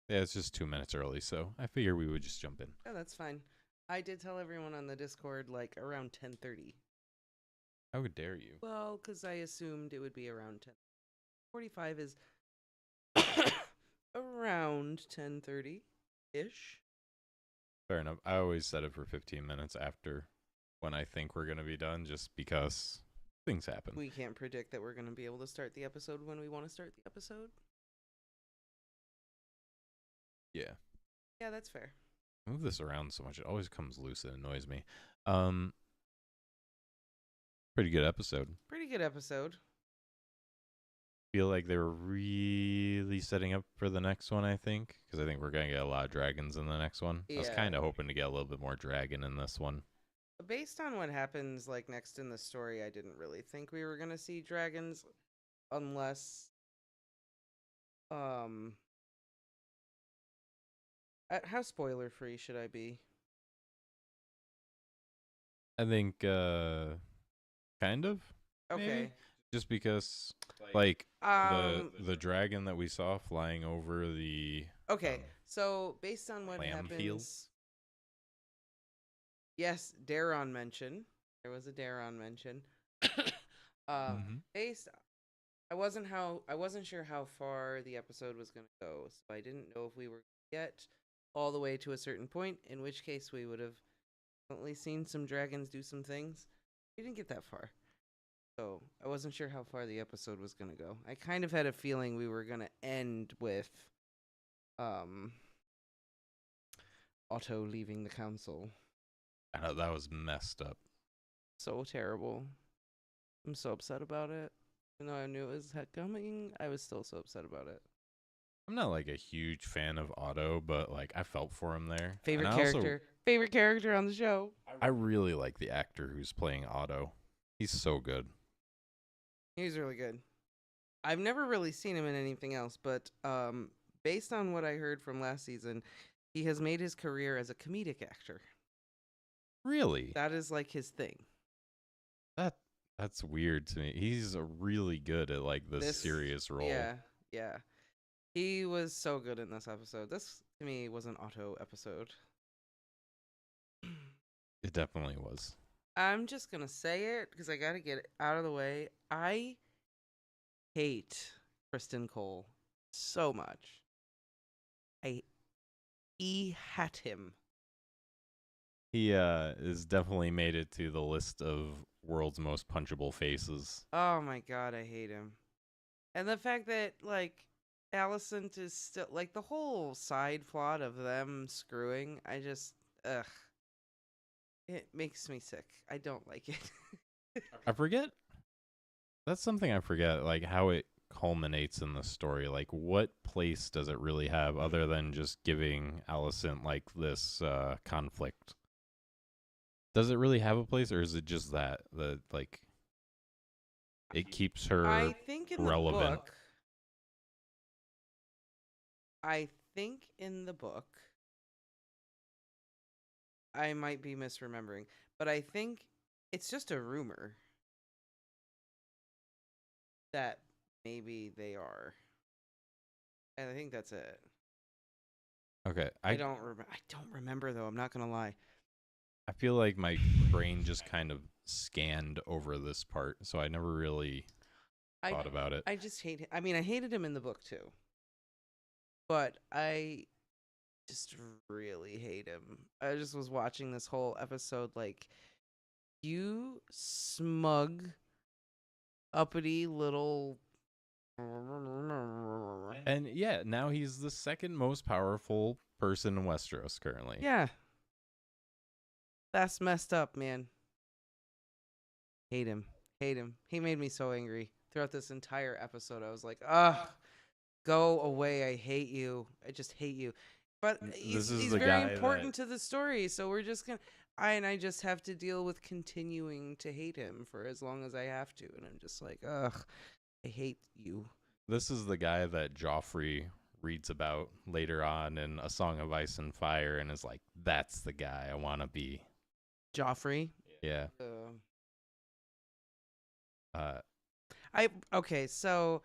Yeah, it's just 2 minutes early, so I figure we would just jump in. Yeah, that's fine. I did tell everyone on the Discord like around 10:30. How dare you? Well, because I assumed it would be around 10:45 is around 10:30 ish. Fair enough. I always set it for 15 minutes after when I think we're going to be done just because things happen. We can't predict that we're going to be able to start the episode when we want to start the episode. Yeah. Yeah, that's fair. I move this around so much. It always comes loose. It annoys me. Um, Pretty good episode. Pretty good episode. Feel like they were really setting up for the next one, I think. Because I think we're going to get a lot of dragons in the next one. I was Yeah. kind of hoping to get a little bit more dragon in this one. Based on what happens like next in the story, I didn't really think we were going to see dragons unless um how spoiler free should I be? I think, kind of, maybe. Okay. Just because, like, Um the dragon that we saw flying over the okay. So based on what lamb happens, fields. yes, Daron mention. There was a Daron mention. Based I wasn't sure how far the episode was going to go, so I didn't know if we were get all the way to a certain point, in which case we would have definitely seen some dragons do some things. We didn't get that far. So I wasn't sure how far the episode was going to go. I kind of had a feeling we were going to end with um Otto leaving the council. I know that was messed up. So terrible. I'm so upset about it. Even though I knew it was coming, I was still so upset about it. I'm not like a huge fan of Otto, but like I felt for him there. Favorite And character. Favorite character on the show. I really like the actor who's playing Otto. He's so good. He's really good. I've never really seen him in anything else, but based on what I heard from last season, he has made his career as a comedic actor. Really? That is like his thing. That's weird to me. He's really good at like the serious role. Yeah, yeah. He was so good in this episode. This to me was an Otto episode. It definitely was. I'm just gonna say it because I gotta get it out of the way. I hate Kristen Cole so much. I hate him. He has definitely made it to the list of world's most punchable faces. Oh my god, I hate him. And the fact that like Allison is still like the whole side plot of them screwing, I just ugh. It makes me sick. I don't like it. I forget. That's something I forget, like how it culminates in the story. Like, what place does it really have other than just giving Allison like this conflict? Does it really have a place, or is it just that like it keeps her I think in relevant? the book. I think in the book. I might be misremembering, but I think it's just a rumor that maybe they are. And I think that's it. Okay, I don't remember though. I'm not gonna lie. I feel like my brain just kind of scanned over this part, so I never really thought about it. I just hate. I mean, I hated him in the book too, but I just really hate him. I just was watching this whole episode like, you smug, uppity little. And yeah, now he's the second most powerful person in Westeros currently. Yeah. That's messed up, man. Hate him. Hate him. He made me so angry throughout this entire episode. I was like, ugh, go away. I hate you. I just hate you. But he's very important to the story, so we're just gonna. I just have to deal with continuing to hate him for as long as I have to, and I'm just like, ugh, I hate you. This is the guy that Joffrey reads about later on in A Song of Ice and Fire, and is like, "That's the guy I want to be." Joffrey. Yeah. Okay, so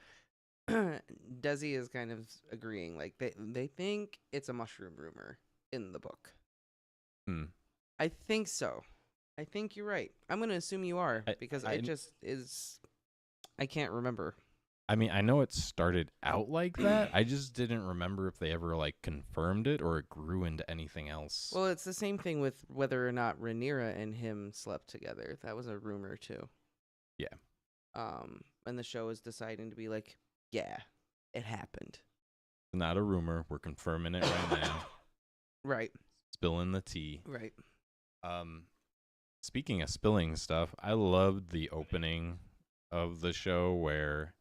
Desi is kind of agreeing. Like they think it's a mushroom rumor in the book. Hmm. I think so. I think you're right. I'm gonna assume you are I, because it I just is. I can't remember. I mean, I know it started out like that. I just didn't remember if they ever like confirmed it or it grew into anything else. Well, it's the same thing with whether or not Rhaenyra and him slept together. That was a rumor too. Yeah. And the show is deciding to be like, yeah, it happened. Not a rumor. We're confirming it right now. Right. Spilling the tea. Right. Um, Speaking of spilling stuff, I loved the opening of the show where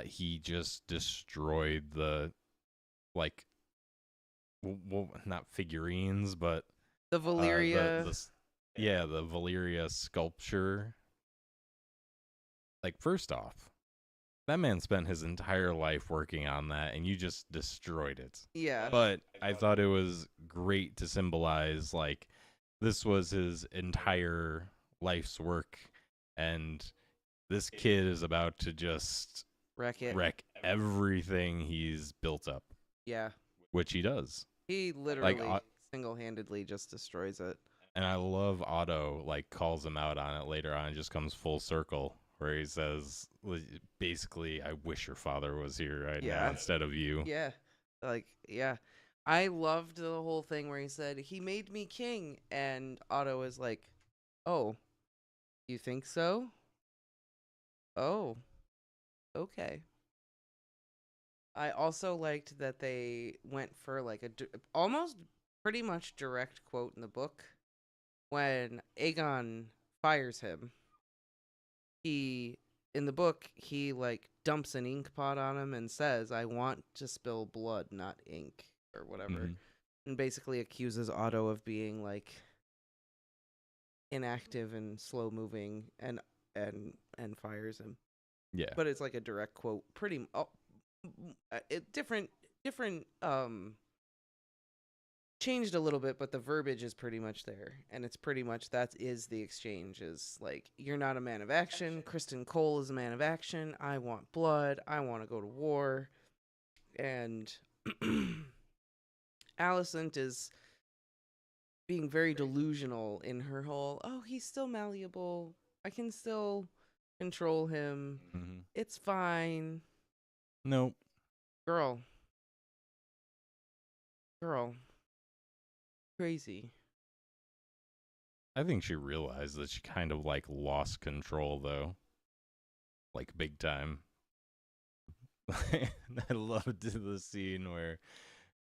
he just destroyed the like well, not figurines, but The Valyria. the Valyria sculpture. Like, first off, that man spent his entire life working on that, and you just destroyed it. Yeah. But I thought it was great to symbolize, like, this was his entire life's work, and this kid is about to just Wreck it. wreck everything he's built up, Yeah. which he does. He literally single-handedly just destroys it. And I love Otto, like, calls him out on it later on. It just comes full circle where he says, basically, I wish your father was here right now instead of you. Yeah. Like, yeah. I loved the whole thing where he said, he made me king. And Otto is like, oh, you think so? Oh, okay. I also liked that they went for like almost pretty much direct quote in the book. When Aegon fires him, in the book, he like dumps an ink pot on him and says, I want to spill blood, not ink, or whatever. Mm-hmm. And basically accuses Otto of being like inactive and slow moving and fires him. Yeah. But it's like a direct quote, different changed a little bit, but the verbiage is pretty much there, and it's pretty much that is the exchange. Is like, you're not a man of action. Kristen Cole is a man of action. I want blood. I want to go to war, and Alicent is being very delusional in her whole, oh, he's still malleable. I can still control him. Mm-hmm. It's fine. Nope. Girl. Crazy. I think she realized that she kind of like lost control though. Like, big time. I loved the scene where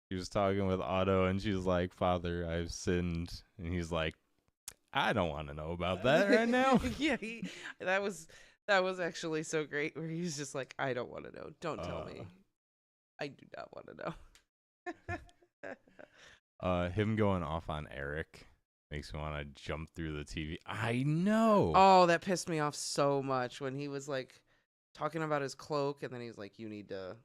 she was talking with Otto and she was like, Father, I've sinned. And he's like, I don't want to know about that right now. Yeah, that was actually so great where he's just like, I don't want to know. Don't tell me. I do not want to know. Him going off on Eric makes me want to jump through the TV. I know. Oh, that pissed me off so much when he was like talking about his cloak, and then he was like, you need to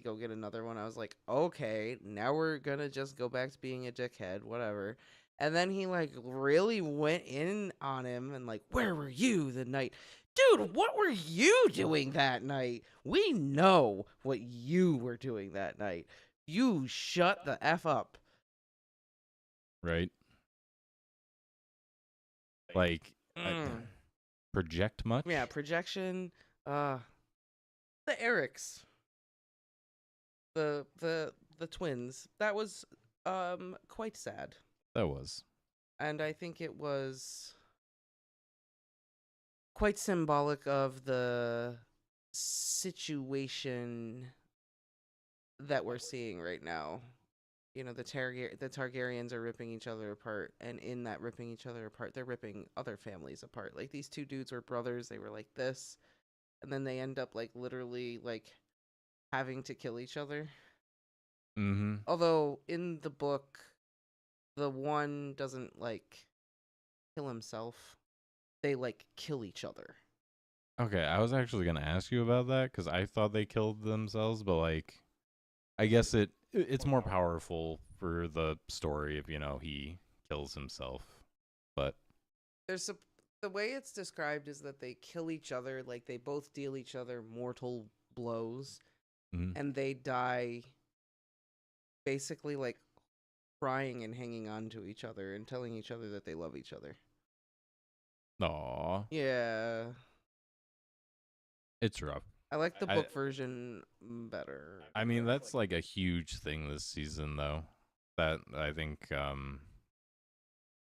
go get another one. I was like, okay, now we're gonna just go back to being a dickhead, whatever. And then he like really went in on him and like, where were you the night? Dude, what were you doing that night? We know what you were doing that night. You shut the F up. Right? Like, project much? Yeah, projection. The Erics. The twins. That was quite sad. That was. And I think it was quite symbolic of the situation that we're seeing right now. You know, the Targaryens are ripping each other apart, and in that ripping each other apart, they're ripping other families apart. Like, these two dudes were brothers, they were like this, and then they end up like literally like having to kill each other. Mm-hmm. Although in the book, the one doesn't like kill himself. They like kill each other. Okay, I was actually gonna ask you about that because I thought they killed themselves, but like, I guess it's more powerful for the story if he kills himself. But the way it's described is that they kill each other, like they both deal each other mortal blows, Mhm. and they die basically like crying and hanging on to each other and telling each other that they love each other. Aw, Yeah. it's rough. I like the I book version better. I mean, that's like a huge thing this season, though. That I think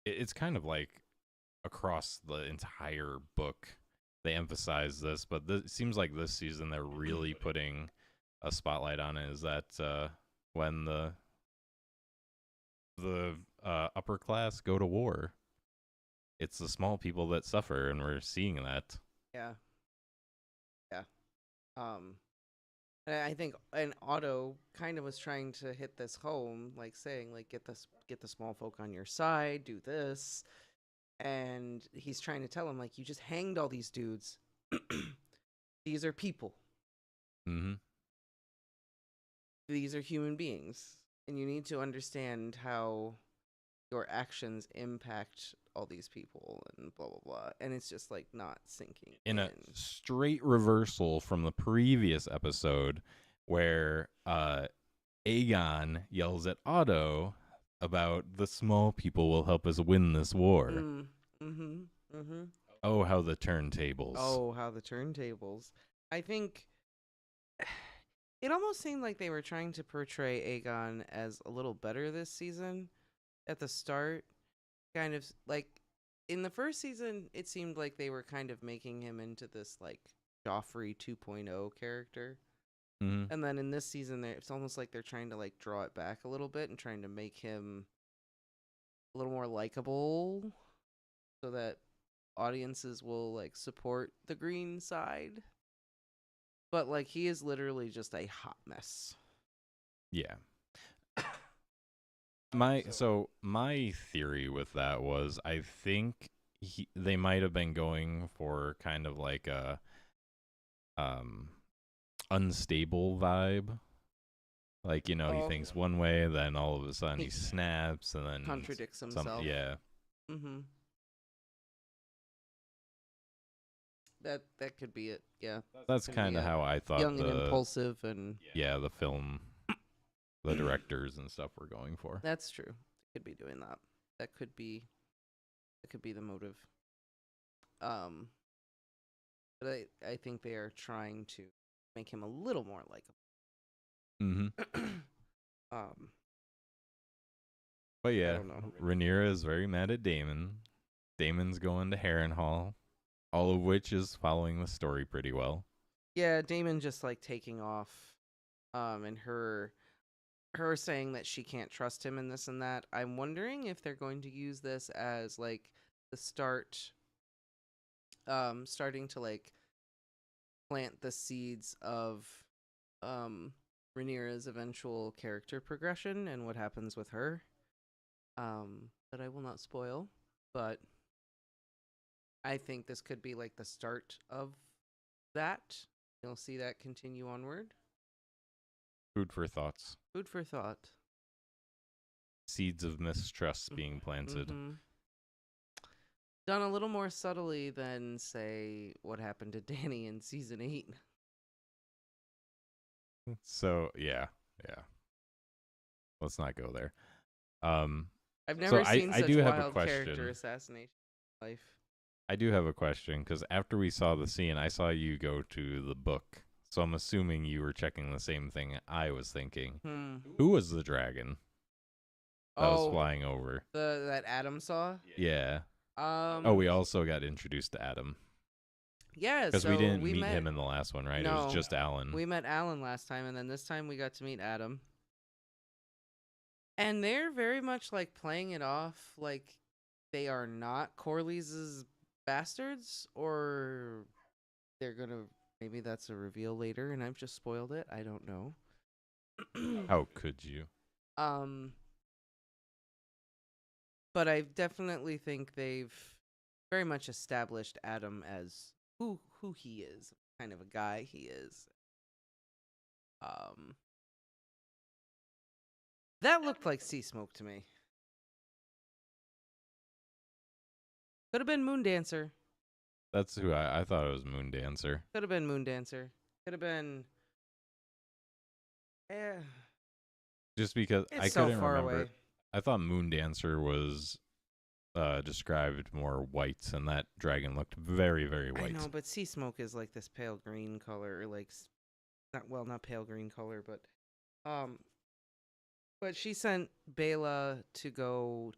it's kind of like across the entire book they emphasize this, but it seems like this season they're really putting a spotlight on it. Is that when the upper class go to war, it's the small people that suffer, and we're seeing that. Yeah. Yeah. And I think and Otto kind of was trying to hit this home, like saying like get the small folk on your side, do this. And he's trying to tell him like you just hanged all these dudes. These are people. Mm-hmm. These are human beings. And you need to understand how your actions impact all these people and blah blah blah. And it's just like not sinking In in. a straight reversal from the previous episode where Aegon yells at Otto about the small people will help us win this war. Mm-hmm. Oh, how the turntables. Oh, how the turntables. I think it almost seemed like they were trying to portray Aegon as a little better this season at the start. Kind of like in the first season, it seemed like they were kind of making him into this like Joffrey 2.0 character. Mm-hmm. And then in this season, it's almost like they're trying to like draw it back a little bit and trying to make him a little more likable so that audiences will like support the green side. But like he is literally just a hot mess. Yeah. My theory with that was I think they might have been going for kind of like a unstable vibe. Like, he thinks one way, then all of a sudden he snaps, and then Contradicts himself. Yeah. Mm-hmm. That could be it. Yeah. That's kind of how I thought Young and impulsive and the film, the directors and stuff were going for. That's true. Could be doing that. That could be the motive. But I think they are trying to make him a little more likable. Mm-hmm. But I yeah, don't know. Rhaenyra is very mad at Daemon. Daemon's going to Harrenhal, all of which is following the story pretty well. Yeah, Daemon just like taking off, and her saying that she can't trust him and this and that. I'm wondering if they're going to use this as like the starting to like plant the seeds of Rhaenyra's eventual character progression and what happens with her. That I will not spoil, but I think this could be like the start of that. You'll see that continue onward. Food for thoughts. Food for thought. Seeds of mistrust being planted. Mm-hmm. Done a little more subtly than, say, what happened to Dany in season 8. So, yeah. Let's not go there. I've never seen such have a wild question. character assassination in life. I do have a question, because after we saw the scene, I saw you go to the book. So I'm assuming you were checking the same thing I was thinking. Who was the dragon that was flying over? That Adam saw? Yeah. We also got introduced to Adam. Yeah, because so we didn't meet him in the last one, right? No, it was just Alan. We met Alan last time, and then this time we got to meet Adam. And they're very much like playing it off like they are not Corlys' bastards, or they're gonna. Maybe that's a reveal later, and I've just spoiled it. I don't know. How could you? But I definitely think they've very much established Adam as who he is, kind of a guy he is. That looked like sea smoke to me. Could have been Moondancer. That's who I thought it was. Moondancer. Could have been Moondancer. Could have been Eh, Just because it's I so couldn't far remember. away. I thought Moon Dancer was described more white, and that dragon looked very, very I white. know, but sea smoke is like this pale green color, or like not pale green color, um, but she sent Bela to go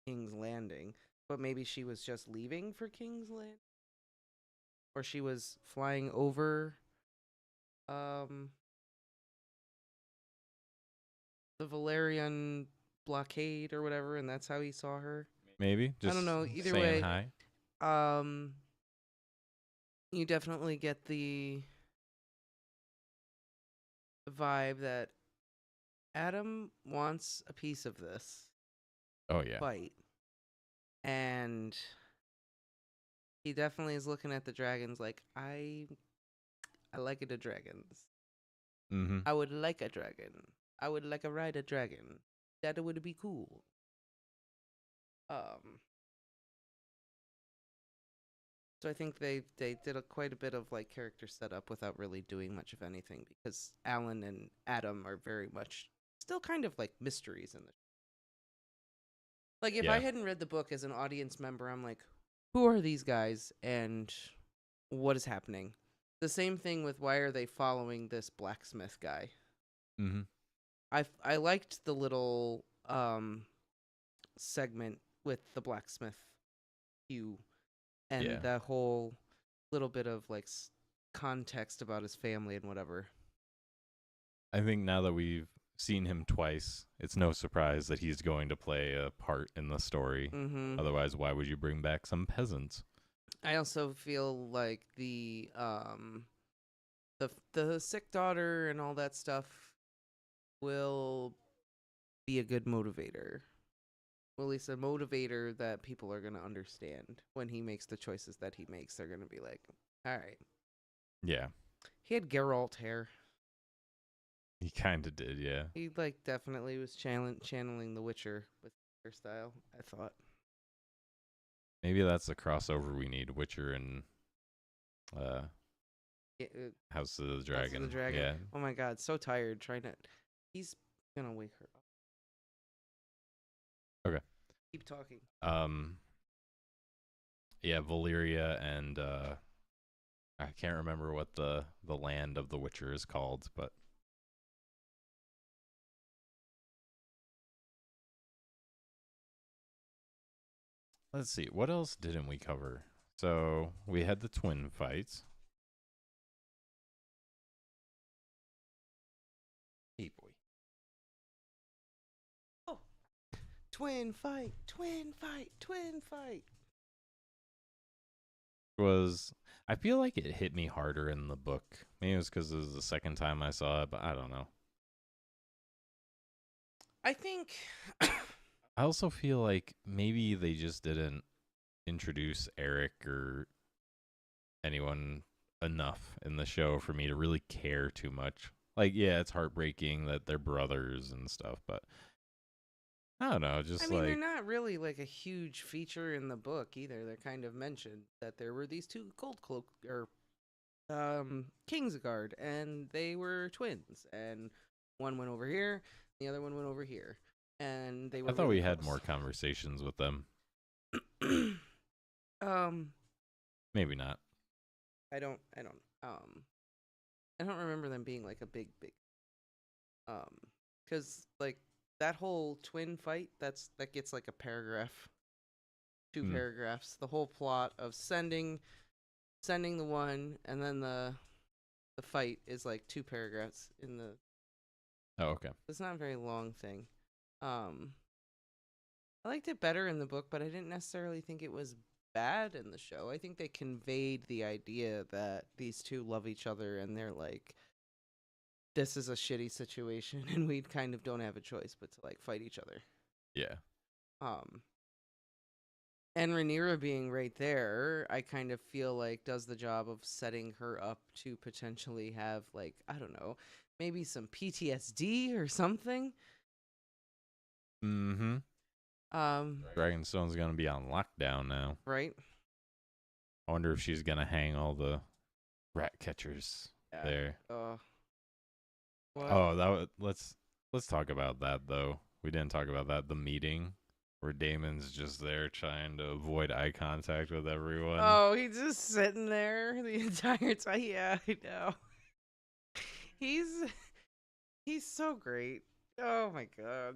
King's Landing, but maybe she was just leaving for King's Land, or she was flying over um the Valerian blockade or whatever, and that's how he saw her. Maybe I don't just know. Either saying way, hi. um, you definitely get the vibe that Adam wants a piece of this Oh yeah. fight, and he definitely is looking at the dragons like I like it, the dragons. Mm-hmm. I would like a dragon. I would like a ride a dragon. That would be cool. Um, so I think they did quite a bit of like character setup without really doing much of anything because Alan and Adam are very much still kind of like mysteries in the. Like if I Yeah. hadn't read the book as an audience member, I'm like, who are these guys and what is happening? The same thing with why are they following this blacksmith guy? Mm-hmm. I liked the little segment with the blacksmith Hugh and Yeah. that whole little bit of like context about his family and whatever. I think now that we've seen him twice, it's no surprise that he's going to play a part in the story. Mm-hmm. Otherwise, why would you bring back some peasants? I also feel like the sick daughter and all that stuff will be a good motivator. Well, at least a motivator that people are going to understand when he makes the choices that he makes. They're going to be like, all right. Yeah. He had Geralt hair. He kind of did, yeah. He like definitely was channeling The Witcher with hairstyle, I thought. Maybe that's the crossover we need, Witcher and uh, Yeah, House of the House of Dragon. the Dragon. Yeah. Oh my god, so tired trying to. He's gonna wake her up. Okay. Keep talking. Um. Yeah, Valyria and I can't remember what the land of the Witcher is called, but let's see. What else didn't we cover? So we had the twin fights. Hey boy. Oh, twin fight, twin fight, twin fight. Was I feel like it hit me harder in the book. Maybe it was because it was the second time I saw it, but I don't know. I think. I also feel like maybe they just didn't introduce Eric or anyone enough in the show for me to really care too much. Like, yeah, it's heartbreaking that they're brothers and stuff, but I don't know, I just mean, they're like, not really like a huge feature in the book either. They're kind of mentioned that there were these two gold cloak or Kingsguard, and they were twins, and one went over here, the other one went over here, and they I were thought really we had close. more conversations with them. um, Maybe not. I don't remember them being like a big, because like that whole twin fight, that gets like a paragraph, two Hmm. paragraphs. The whole plot of sending the one, and then the fight is like two paragraphs in the. Oh, okay. It's not a very long thing. Um, I liked it better in the book, but I didn't necessarily think it was bad in the show. I think they conveyed the idea that these two love each other and they're like, this is a shitty situation and we kind of don't have a choice but to like fight each other. Yeah. Um, and Rhaenyra being right there, I kind of feel like does the job of setting her up to potentially have like, I don't know, maybe some PTSD or something. Mm-hmm. Um, Dragonstone's gonna be on lockdown now. right? I wonder if she's gonna hang all the rat catchers Yeah. there. What? Oh, let's talk about that though. We didn't talk about that. The meeting where Damon's just there trying to avoid eye contact with everyone. Oh, he's just sitting there the entire time. Yeah, I know. He's he's so great. Oh my god.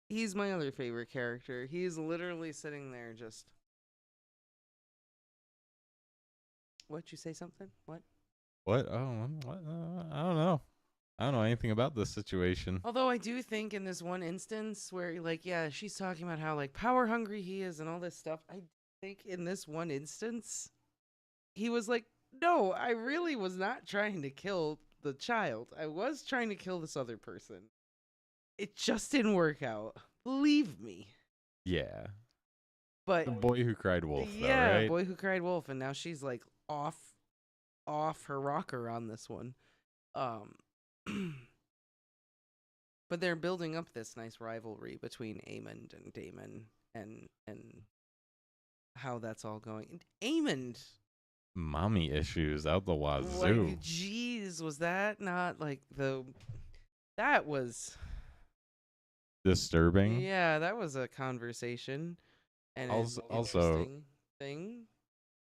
He's my other favorite character. He's literally sitting there just. What, you say something? What? What? Oh, what? I don't know. I don't know anything about this situation. Although I do think in this one instance where, like, yeah, she's talking about how, like, power hungry he is and all this stuff. I think in this one instance, he was like, no, I really was not trying to kill the child. I was trying to kill this other person. It just didn't work out. Believe me. Yeah. But The boy who cried wolf, though, yeah, right? boy who cried wolf, and now she's like off her rocker on this one. Um But they're building up this nice rivalry between Aemond and Daemon, and how that's all going. And Aemond, Mommy issues out the wazoo. like, jeez, was that not like the? That was, Disturbing. yeah, that was a conversation and an Also, interesting thing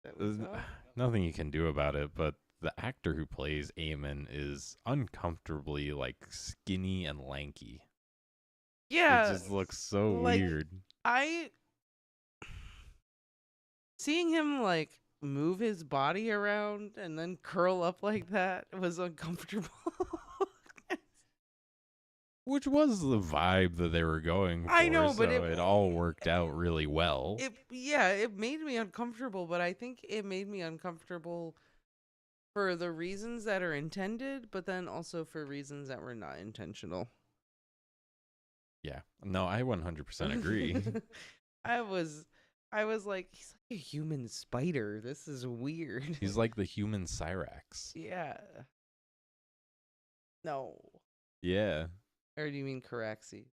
that we saw. nothing you can do about it, but the actor who plays Eamon is uncomfortably like skinny and lanky. Yeah, It just looks so like, weird. I seeing him like move his body around and then curl up like that was uncomfortable. Which was the vibe that they were going for. I know, but so it all worked out really well. it made me uncomfortable, but I think it made me uncomfortable for the reasons that are intended, but then also for reasons that were not intentional. Yeah. No, I 100% agree. I was like, he's like a human spider. This is weird. He's like the human Cyrax. Yeah. No. Yeah. Or do you mean Caraxes?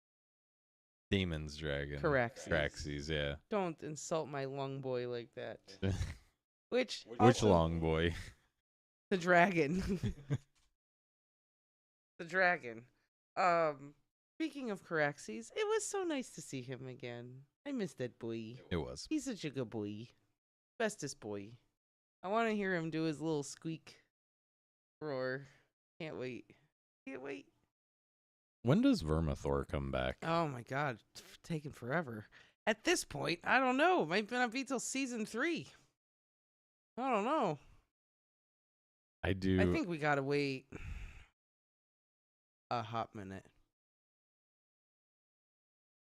Damon's dragon. Caraxes. Caraxes, yeah. Don't insult my long boy like that. Which Which long boy? The dragon. The dragon. Speaking of Caraxes, it was so nice to see him again. I miss that boy. It was. He's such a good boy. Bestest boy. I want to hear him do his little squeak roar. Can't wait. Can't wait. When does Vermithor come back? Oh my god, it's taking forever. At this point, I don't know. Might not be till season 3. I don't know. I do. I think we gotta wait a hot minute.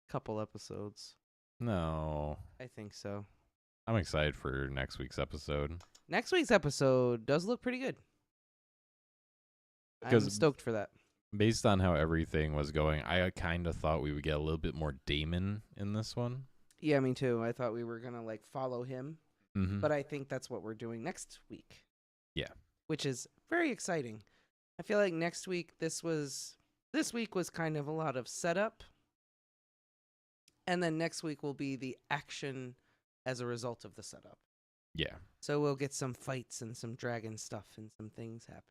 Couple episodes. No. I think so. I'm excited for next week's episode. Next week's episode does look pretty good. I'm Because- stoked for that. Based on how everything was going, I kind of thought we would get a little bit more Damon in this one. Yeah, me too. I thought we were gonna like follow him, Mm-hmm. but I think that's what we're doing next week. Yeah. Which is very exciting. I feel like next week this week was kind of a lot of setup. And then next week will be the action as a result of the setup. Yeah. So we'll get some fights and some dragon stuff and some things happen.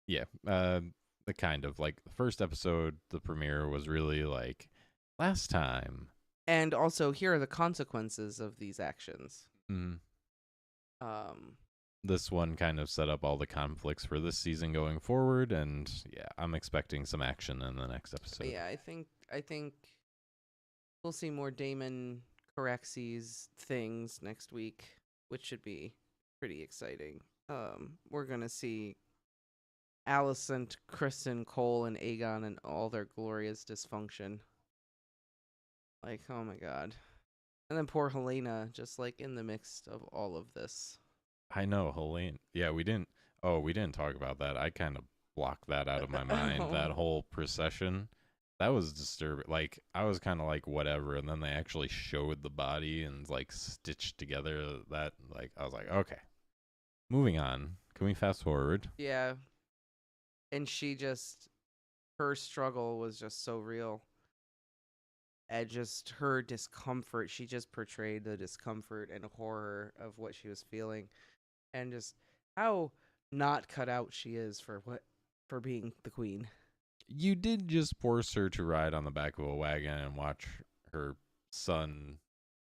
Yeah. The kind of like the first episode, the premiere was really like last time. And also, here are the consequences of these actions. Mm. Um, This one kind of set up all the conflicts for this season going forward, and yeah, I'm expecting some action in the next episode. yeah, I think we'll see more Damon Caraxes things next week, which should be pretty exciting. We're gonna see Alicent, Kristen, Cole, and Aegon and all their glorious dysfunction. Like, oh my god. And then poor Helena, just like in the mix of all of this. I know, Helene. Yeah, we didn't talk about that. I kind of blocked that out of my mind. That whole procession, that was disturbing. Like, I was kind of like, whatever. And then they actually showed the body and like stitched together that, like, I was like, okay, moving on. Can we fast forward? Yeah. And her struggle was just so real. And just her discomfort, she just portrayed the discomfort and horror of what she was feeling. And just how not cut out she is for being the queen. You did just force her to ride on the back of a wagon and watch her son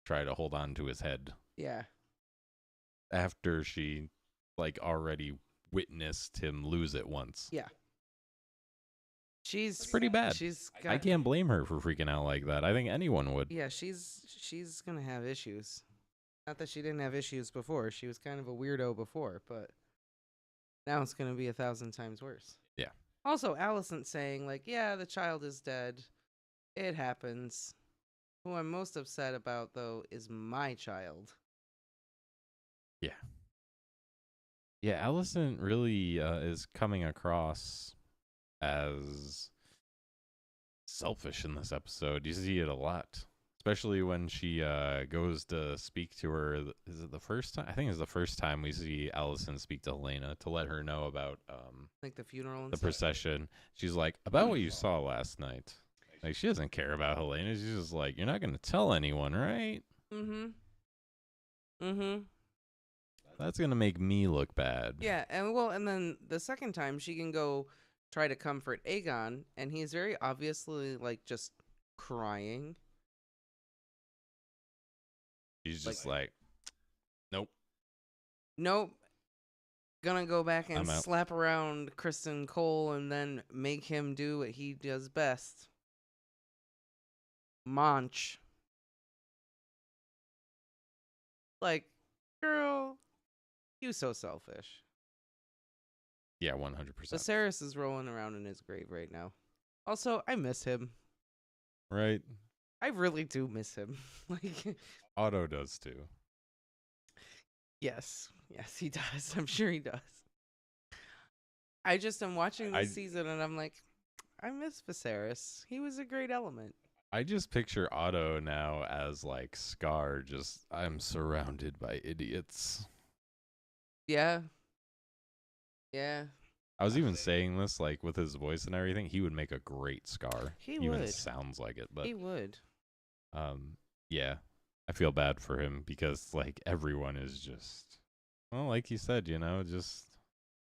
try to hold on to his head Yeah. after she like already witnessed him lose it once. Yeah. It's pretty bad. I can't blame her for freaking out like that. I think anyone would. Yeah, she's gonna have issues. Not that she didn't have issues before. She was kind of a weirdo before, but now it's gonna be 1,000 times worse. Yeah. Also, Allison saying like, "Yeah, the child is dead. It happens." Who I'm most upset about though is my child. Yeah. Yeah, Allison really is coming across as selfish in this episode. You see it a lot, especially when she goes to speak to her. Is it the first time? I think it's the first time we see Allison speak to Helena to let her know about Like the funeral and the stuff. procession. She's like, about what you saw last night. Like, she doesn't care about Helena. She's just like, you're not going to tell anyone, right? Mm-hmm. Mm-hmm. That's going to make me look bad. Yeah, and then the second time she can go try to comfort Aegon, and he's very obviously like just crying. She's just like, nope. Nope. Gonna go back and I'm out. slap around Kristen Cole and then make him do what he does best. Munch. Like, girl, you so selfish. Yeah, 100%. Viserys is rolling around in his grave right now. Also, I miss him. Right? I really do miss him. Like, Otto does too. yes, he does. I'm sure he does. I just am watching this season and I'm like, I miss Viserys. He was a great element. I just picture Otto now as like Scar, just I'm surrounded by idiots. Yeah. Yeah. I was even saying this like with his voice and everything, he would make a great Scar. He even would. Sounds like it, but He would. yeah. I feel bad for him because like everyone is just, well, like you said, you know, just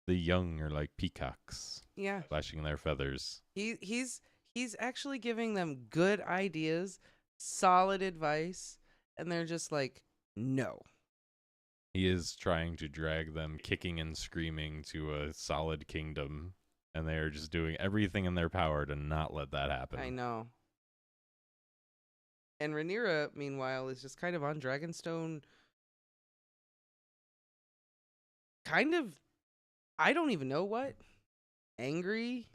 the young are like peacocks. Yeah. Flashing their feathers. He's actually giving them good ideas, solid advice, and they're just like, no. He is trying to drag them kicking and screaming to a solid kingdom, and they are just doing everything in their power to not let that happen. I know. And Rhaenyra, meanwhile, is just kind of on Dragonstone. Kind of, I don't even know what. Angry?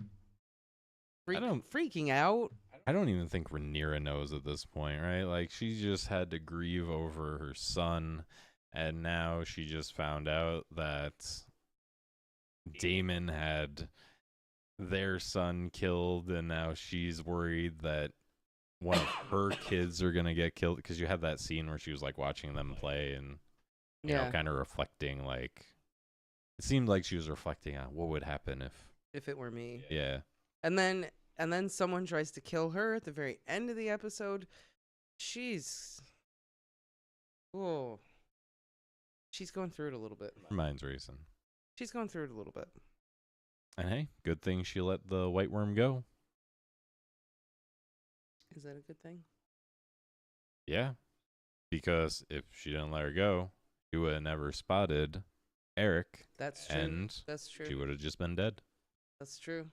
Freaking out? I don't even think Rhaenyra knows at this point, right? Like, she just had to grieve over her son, and now she just found out that Daemon had their son killed, and now she's worried that one of her kids are going to get killed, because you had that scene where she was, like, watching them play and, you know, kind of reflecting, like, it seemed like she was reflecting on what would happen if it were me. Yeah. And then someone tries to kill her at the very end of the episode. She's going through it a little bit. Her mind's racing. She's going through it a little bit. And hey, good thing she let the white worm go. Is that a good thing? Yeah. Because if she didn't let her go, she would have never spotted Eric. That's true. And that's true. She would have just been dead. That's true.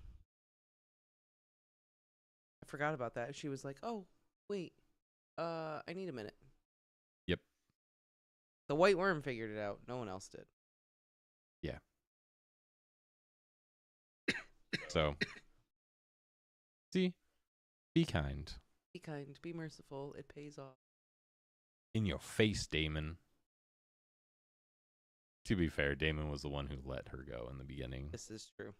I forgot about that. She was like, "Oh, wait. I need a minute." Yep. The white worm figured it out. No one else did. Yeah. So, see, be kind. Be kind. Be merciful. It pays off. In your face, Damon. To be fair, Damon was the one who let her go in the beginning. This is true.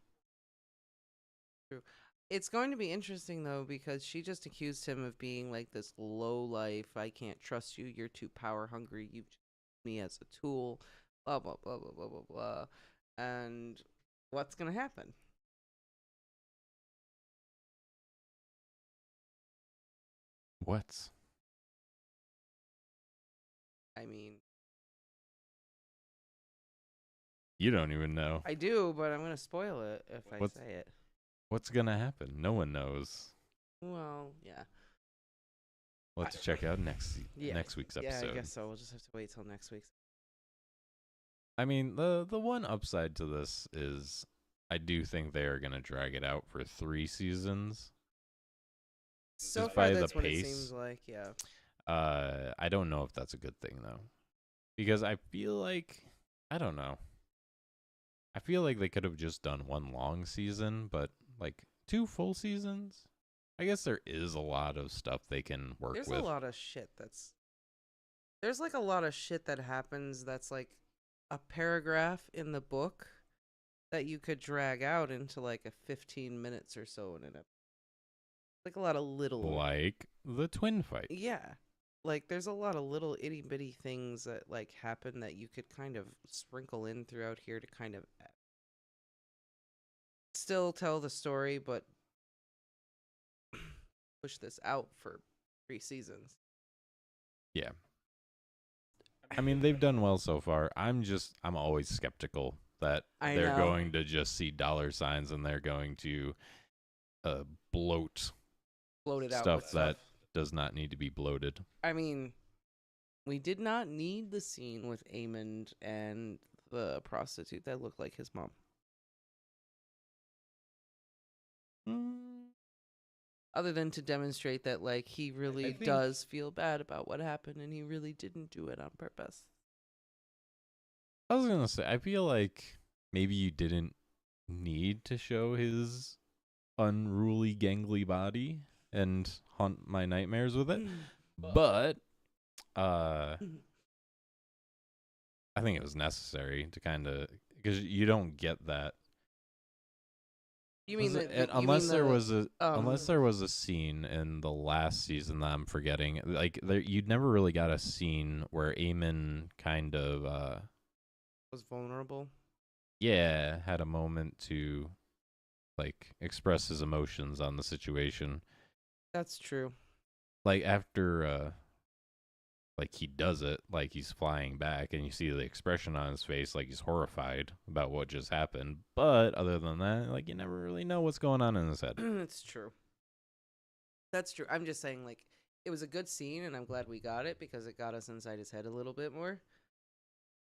True. It's going to be interesting, though, because she just accused him of being like this low life. I can't trust you. You're too power hungry. You've used me as a tool. Blah, blah, blah, blah, blah, blah, blah. And what's going to happen? What? I mean, You don't even know. I do, but I'm gonna spoil it if I What's say it. what's gonna happen? No one knows. Well, yeah. We'll have to check out Yeah. next week's Yeah, episode. I guess so. We'll just have to wait till next week's. I mean, the one upside to this is I do think they are gonna drag it out for 3 seasons. So Just far, by the that's what it pace. seems like. Yeah. I don't know if that's a good thing though, because I feel like I don't know. I feel like they could have just done one long season, but like 2 full seasons. I guess there is a lot of stuff they can work There's with. a lot of shit that's. There's like a lot of shit that happens that's like a paragraph in the book that you could drag out into like a 15 minutes or so in an episode. Like a lot of little. Like the twin fight. Yeah. Like there's a lot of little itty bitty things that like happen that you could kind of sprinkle in throughout here to kind of still tell the story, but push this out for 3 seasons. Yeah. I mean, they've done well so far. I'm always skeptical that I they're know. going to just see dollar signs and they're going to bloat Floated out stuff with that does not need to be bloated. I mean, we did not need the scene with Aemond and the prostitute that looked like his mom. Other than to demonstrate that, like, he really think- does feel bad about what happened and he really didn't do it on purpose. I was going to say, I feel like maybe you didn't need to show his unruly, gangly body and haunt my nightmares with it. But I think it was necessary to kind of, because you don't get that. You mean unless there was a scene in the last season that I'm forgetting, like you'd never really got a scene where Aemon kind of was vulnerable? Yeah, had a moment to like express his emotions on the situation. That's true. Like after like he does it, like he's flying back and you see the expression on his face like he's horrified about what just happened. But other than that, like you never really know what's going on in his head. It's true. That's true. I'm just saying, like, it was a good scene and I'm glad we got it because it got us inside his head a little bit more.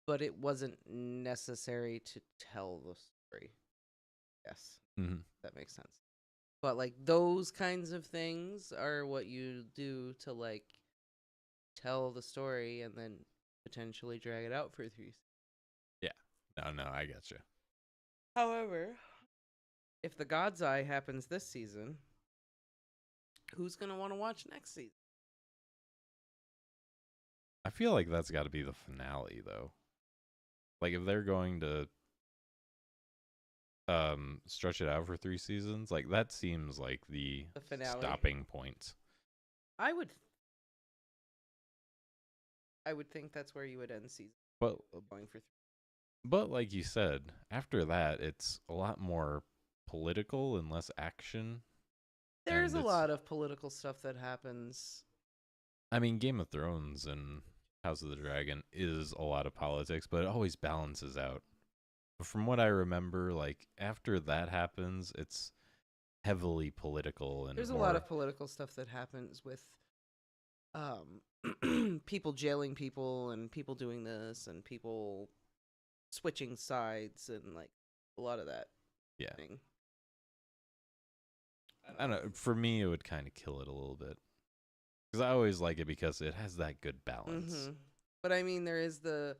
But it wasn't necessary to tell the story. Yes. Mm-hmm. That makes sense. But like those kinds of things are what you do to like tell the story and then potentially drag it out for 3. No, I get you. However, if the God's Eye happens this season, who's going to want to watch next season? I feel like that's got to be the finale, though. Like if they're going to stretch it out for 3 seasons, like that seems like the finale. stopping point. I would think that's where you would end season. But Going for 3. But like you said, after that, it's a lot more political and less action. There's And a lot of political stuff that happens. I mean, Game of Thrones and House of the Dragon is a lot of politics, but it always balances out. But from what I remember, like after that happens, it's heavily political and There's a more, lot of political stuff that happens with people jailing people and people doing this and people switching sides and like a lot of that thing. I don't know. For me, it would kind of kill it a little bit. Because I always like it because it has that good balance. Mm-hmm. But I mean, there's the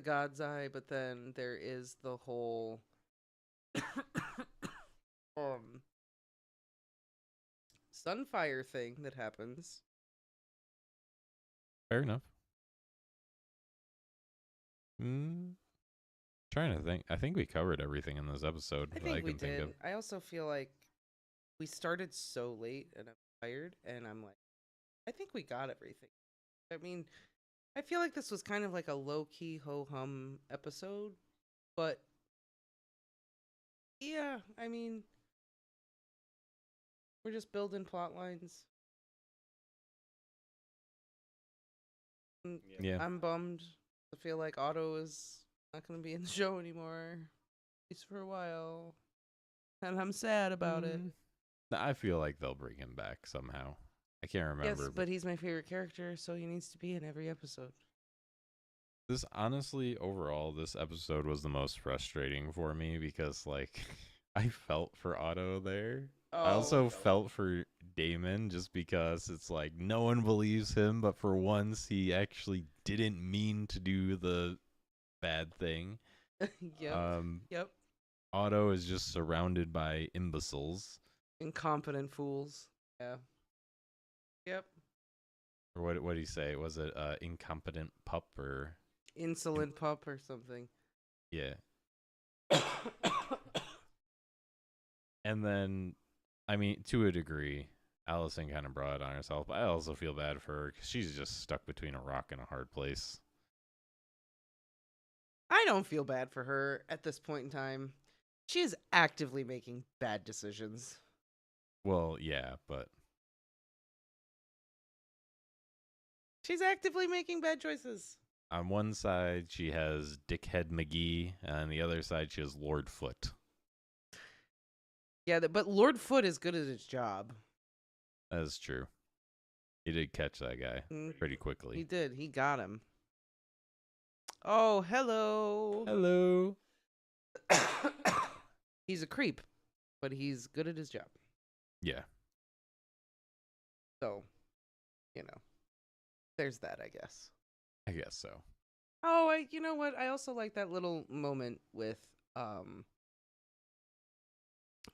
God's Eye, but then there is the whole Sunfire thing that happens. Fair enough. Trying to think. I think we covered everything in this episode I that think I can we think did. of. I also feel like we started so late and I'm tired and I'm like, I think we got everything. I mean, I feel like this was kind of like a low-key ho-hum episode, but yeah, I mean, we're just building plot lines. Yeah. I'm bummed. I feel like Otto is not gonna be in the show anymore, at least for a while, and I'm sad about it. I feel like they'll bring him back somehow. I can't remember. Yes, but he's my favorite character, so he needs to be in every episode. This honestly, overall, this episode was the most frustrating for me because, like, I felt for Otto there. I also felt for Damon just because it's like no one believes him, but for once he actually didn't mean to do the bad thing. Yep. Yep. Otto is just surrounded by imbeciles. Incompetent fools. Yeah. Yep. Or what did he say? Was it incompetent pup or Insolent pup or something. yeah? And then, I mean, to a degree, Allison kind of brought it on herself. But I also feel bad for her because she's just stuck between a rock and a hard place. I don't feel bad for her at this point in time. She is actively making bad decisions. Well, yeah, but She's actively making bad choices. on one side she has Dickhead McGee, and on the other side she has Lord Foot. Yeah, but Lord Foot is good at his job. That is true. He did catch that guy pretty quickly. He did. He got him. Oh, hello. Hello. He's a creep, but he's good at his job. Yeah. So, there's that, I guess. I guess so. Oh, you know what? I also like that little moment with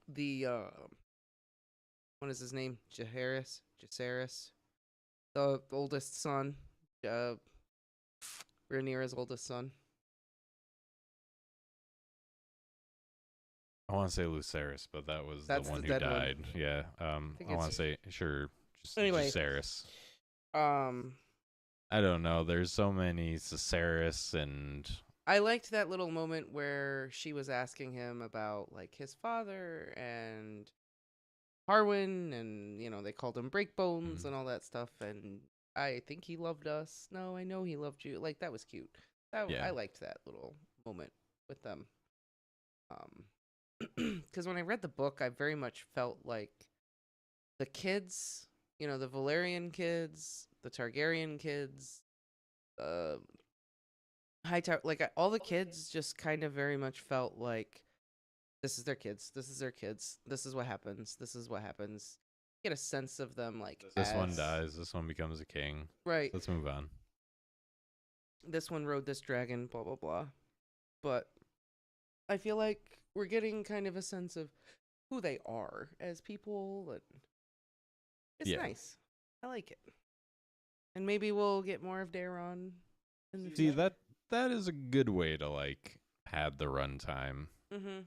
the what is his name? Jacaerys, the oldest son, Rhaenyra's oldest son. I want to say Lucerys, but that's the one who dead one. died. Yeah. I want to say just Anyway. Lucerys. I I don't know. There's so many Caceres and I liked that little moment where she was asking him about like his father and Harwin, and they called him Breakbones and all that stuff. And I think he loved us. No, I know he loved you. Like that was cute. Yeah. I liked that little moment with them. Because when I read the book, I very much felt like the kids, the Valerian kids, the Targaryen kids, Hightower, like all the kids just kind of very much felt like this is their kids. This is their kids. This is what happens. This is what happens. Get a sense of them like this one dies. This one becomes a king. Right. Let's move on. This one rode this dragon, blah, blah, blah. But I feel like we're getting kind of a sense of who they are as people. And it's nice. I like it. And maybe we'll get more of Daeron in the See, future. that is a good way to like pad the runtime. Mm-hmm.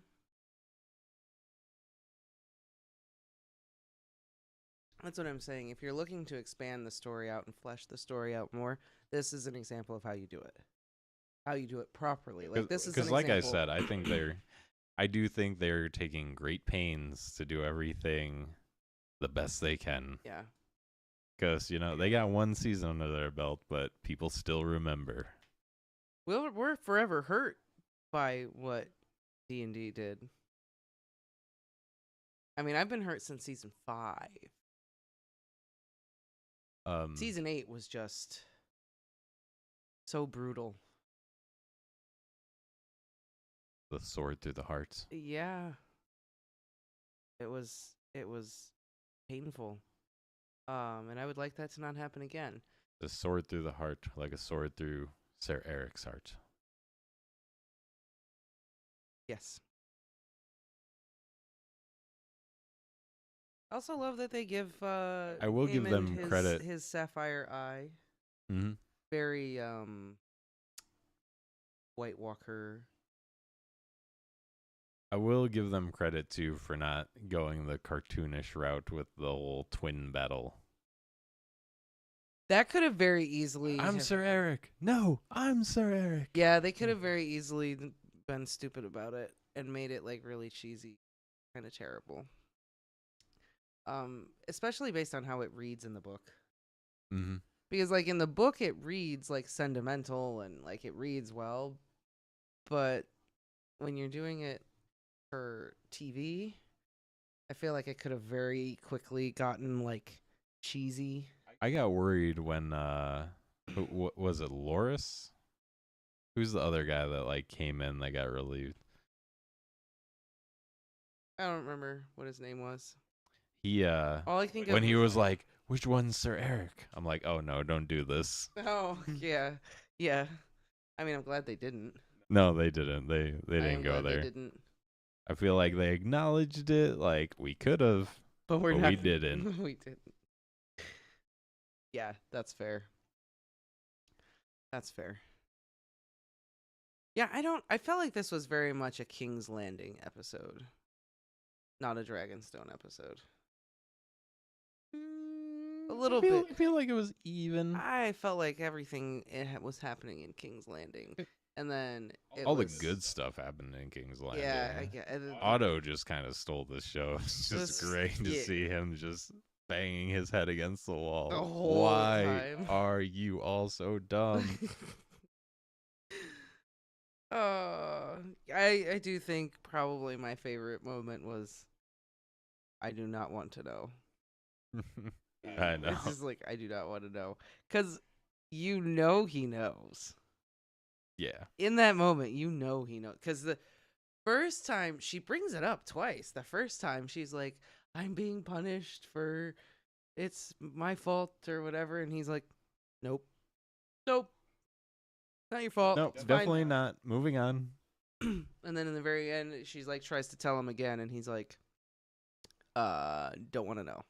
That's what I'm saying. If you're looking to expand the story out and flesh the story out more, this is an example of how you do it. How you do it properly. Like this is because, like I said, I do think they're taking great pains to do everything the best they can. Yeah. Because they got one season under their belt, but people still remember. We're forever hurt by what D&D did. I mean, I've been hurt since season 5. Season 8 was just so brutal. The sword through the heart. Yeah. It was painful. And I would like that to not happen again. The sword through the heart, like a sword through Sir Eric's heart. Yes. I also love that they give I will give Aemond them credit. His sapphire eye. Mm-hmm. Very White Walker. I will give them credit too for not going the cartoonish route with the whole twin battle. That could have very easily. I'm Sir Eric. No, I'm Sir Eric. Yeah, they could have very easily been stupid about it and made it like really cheesy, kind of terrible. Especially based on how it reads in the book. Mm-hmm. Because like in the book it reads like sentimental and like it reads well, but when you're doing it for TV, I feel like it could have very quickly gotten like cheesy. I got worried when was it Loris? Who's the other guy that like came in that got relieved? I don't remember what his name was. He All I think when of he was like, "Which one's Sir Eric?" I'm like, "Oh no, don't do this." oh yeah, yeah. I mean, I'm glad they didn't. No, they didn't. They I didn't am go glad they there. didn't. I feel like they acknowledged it. Like we could have, But we're but not. we didn't. We didn't. Yeah, that's fair. That's fair. Yeah, I felt like this was very much a King's Landing episode, not a Dragonstone episode. A little bit. I feel like it was even. I felt like everything was happening in King's Landing, and then All the good stuff happened in King's Landing. Yeah, I get. Otto just kind of stole the show. It's just great to yeah. see him just banging his head against the wall. The whole Why time. are you all so dumb? I do think probably my favorite moment was, I do not want to know. I know. It's just like, I do not want to know. Because you know he knows. Yeah. In that moment, you know he knows. Because the first time, she brings it up twice. The first time, she's like, I'm being punished for, it's my fault or whatever. And he's like, nope. Nope. Not your fault. Nope, It's definitely fine. not. Moving on. And then in the very end, she's like, tries to tell him again. And he's like, don't want to know.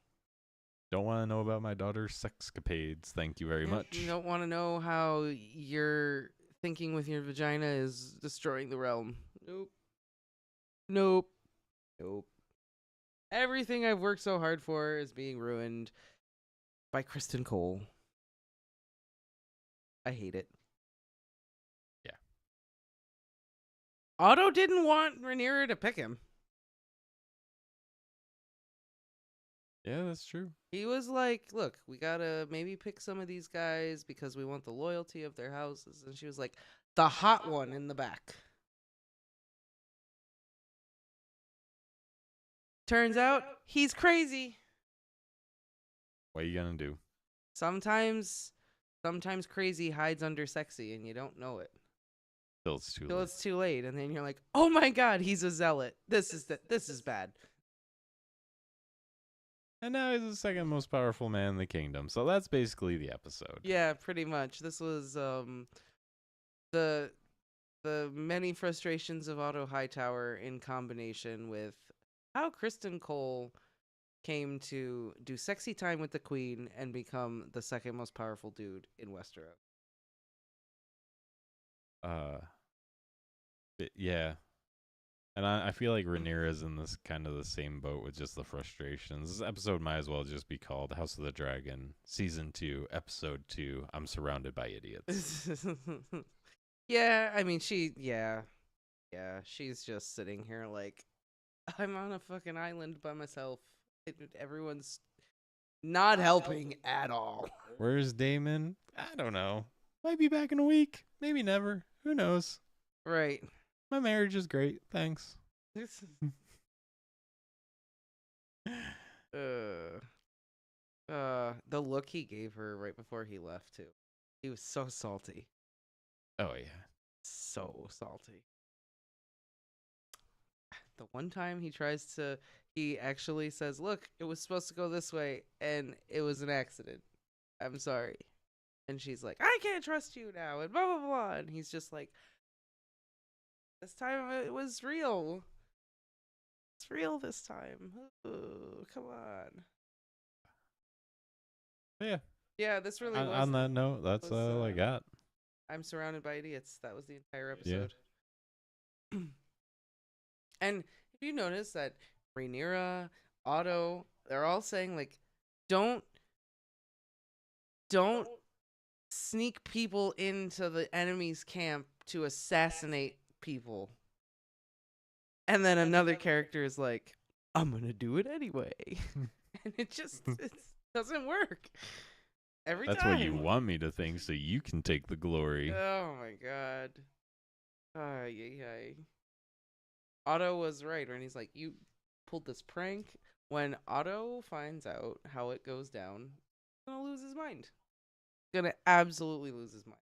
Don't want to know about my daughter's sexcapades. Thank you very much. You don't want to know how your thinking with your vagina is destroying the realm. Nope. Nope. Nope. Everything I've worked so hard for is being ruined by Kristen Cole. I hate it. Yeah. Otto didn't want Rhaenyra to pick him. Yeah, that's true. He was like, look, we gotta maybe pick some of these guys because we want the loyalty of their houses. And she was like, the hot one in the back. Turns out he's crazy. What are you gonna do? Sometimes crazy hides under sexy and you don't know it. Till it's too Till late. it's too late. And then you're like, oh my God, he's a zealot. This is bad. And now he's the second most powerful man in the kingdom. So that's basically the episode. Yeah, pretty much. This was the many frustrations of Otto Hightower in combination with how Kristen Cole came to do sexy time with the queen and become the second most powerful dude in Westeros. Yeah. And I feel like Rhaenyra's in this kind of the same boat with just the frustrations. This episode might as well just be called House of the Dragon, Season 2, Episode 2, I'm Surrounded by Idiots. Yeah, I mean, yeah, she's just sitting here like, I'm on a fucking island by myself. Everyone's not helping at all. Where's Damon? I don't know. Might be back in a week. Maybe never. Who knows? Right. My marriage is great. Thanks. The look he gave her right before he left too. He was so salty. Oh, yeah. So salty. The one time he actually says, look, it was supposed to go this way and it was an accident. I'm sorry. And she's like, I can't trust you now and blah, blah, blah. And he's just like, this time it was real. It's real this time. Ooh, come on. Yeah. Yeah, this really was. On that note, that's all I got. I'm surrounded by idiots. That was the entire episode. Yeah. And if you notice that Rhaenyra, Otto, they're all saying like, don't sneak people into the enemy's camp to assassinate people. And then another character is like, I'm gonna do it anyway. And it doesn't work. Every That's time. what you want me to think so you can take the glory. Oh my God. Yeah. Otto was right when he's like, you pulled this prank. When Otto finds out how it goes down, he's gonna lose his mind. Gonna absolutely lose his mind.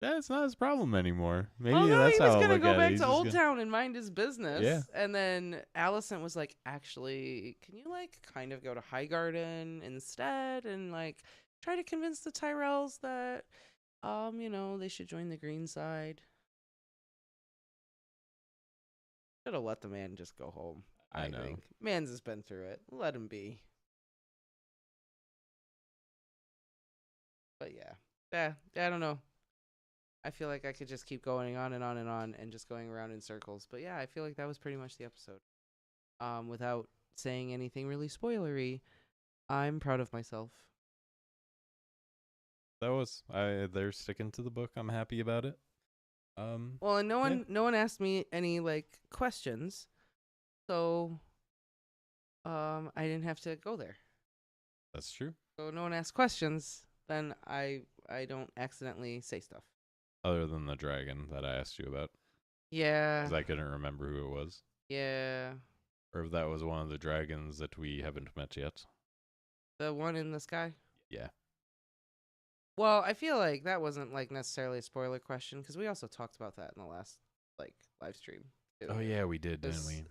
That's not his problem anymore. Well, Maybe no, that's he was how I'll gonna look go at it. back He's to just Old gonna, Town and mind his business. yeah. And then Alicent was like, actually, can you like kind of go to Highgarden instead and like try to convince the Tyrells that they should join the green side. Should have let the man just go home. I know. think. Mans has been through it. Let him be. But yeah, I don't know. I feel like I could just keep going on and on and on and just going around in circles. But yeah, I feel like that was pretty much the episode. Without saying anything really spoilery, I'm proud of myself. They're sticking to the book. I'm happy about it. Well, and no one asked me any like questions, so I didn't have to go there. That's true. So no one asked questions, then I don't accidentally say stuff. Other than the dragon that I asked you about, Yeah. because I couldn't remember who it was, Yeah. or if that was one of the dragons that we haven't met yet. The one in the sky? Yeah. Well, I feel like that wasn't like necessarily a spoiler question because we also talked about that in the last like live stream too. Oh yeah, we did, didn't we?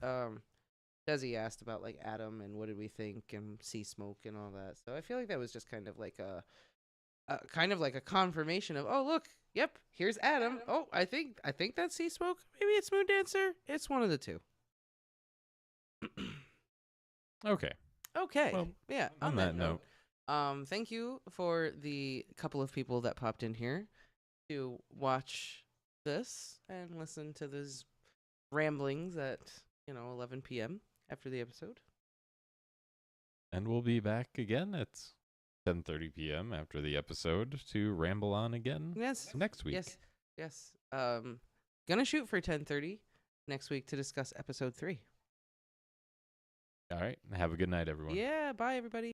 Desi asked about like Adam and what did we think and sea smoke and all that. So I feel like that was just kind of like a kind of like a confirmation of, oh look, yep, here's Adam. Oh, I think that's sea smoke. Maybe it's Moon Dancer. It's one of the two. Okay. Okay. Well, yeah. on that note, thank you for the couple of people that popped in here to watch this and listen to those ramblings at 11 p.m. after the episode. and we'll be back again at 10:30 p.m. after the episode to ramble on again. Yes. Next week. Yes. Gonna shoot for 10:30 next week to discuss episode 3. All right. Have a good night, everyone. Yeah. Bye, everybody.